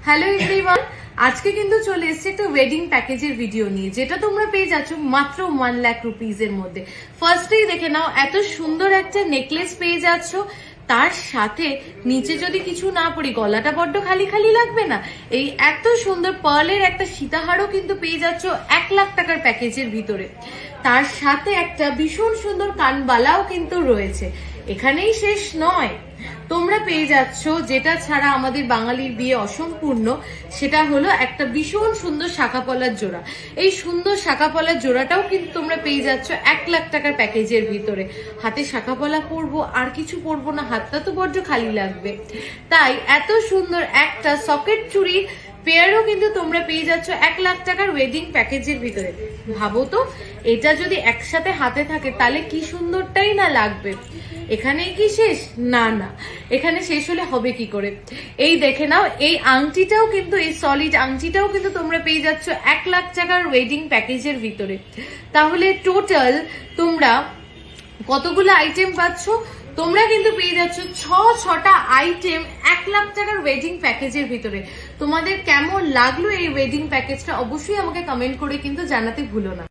Hello everyone, আজকে কিন্তু চলে এসেছে একটা ওয়েডিং প্যাকেজের ভিডিও নিয়ে, যেটা তোমরা পেয়ে যাচ্ছ মাত্র 1 লাখ রুপিস এর মধ্যে। ফার্স্টেই দেখে নাও, এত সুন্দর একটা নেকলেস পেয়ে যাচ্ছ, তার সাথে নিচে যদি কিছু না পড়ি গলাটা বড্ড খালি খালি লাগবে না? এই এত সুন্দর পার্লের একটা সীতাহারও কিন্তু পেয়ে যাচ্ছ 1 লাখ টাকার প্যাকেজের ভিতরে। তার সাথে একটা ভীষণ সুন্দর কানবালাও কিন্তু রয়েছে। এখানেই শেষ নয়, তোমরা পেয়ে যাচ্ছ যেটা ছাড়া আমাদের বাঙালির বিয়ে অসম্পূর্ণ, সেটা হলো একটা ভীষণ সুন্দর শাঁখাপলার জোড়া। এই সুন্দর শাঁখাপলার জোড়াটাও কিন্তু তোমরা পেয়ে যাচ্ছ 1 লাখ টাকার প্যাকেজের ভিতরে। হাতে শাঁখাপলা পরবো, আর কিছু পরবো না, হাতটা তো বড্ড খালি লাগবে, তাই এত সুন্দর একটা সকেট চুড়ি পেয়ারও কিন্তু তোমরা পেয়ে যাচ্ছ 1 লাখ টাকার ওয়েডিং প্যাকেজের ভিতরে। ভাবো তো, এটা যদি একসাথে হাতে থাকে তাহলে কি সুন্দরটাই না লাগবে। এখানেই কি শেষ? না না, এখানে শেষ হলে হবে কি করে। এই দেখে নাও, এই আংটিটাও কিন্তু, এই সলিড আংটিটাও কিন্তু তোমরা পেয়ে যাচ্ছ 1 লাখ টাকার ওয়েডিং প্যাকেজের ভিতরে। তাহলে টোটাল তোমরা কতগুলো আইটেম পাচ্ছ? তোমরা কিন্তু পেয়ে যাচ্ছ ছটা আইটেম 1 লাখ টাকার ওয়েডিং প্যাকেজের ভিতরে। তোমাদের কেমন লাগলো এই ওয়েডিং প্যাকেজটা অবশ্যই আমাকে কমেন্ট করে কিন্তু জানাতে ভুলো না।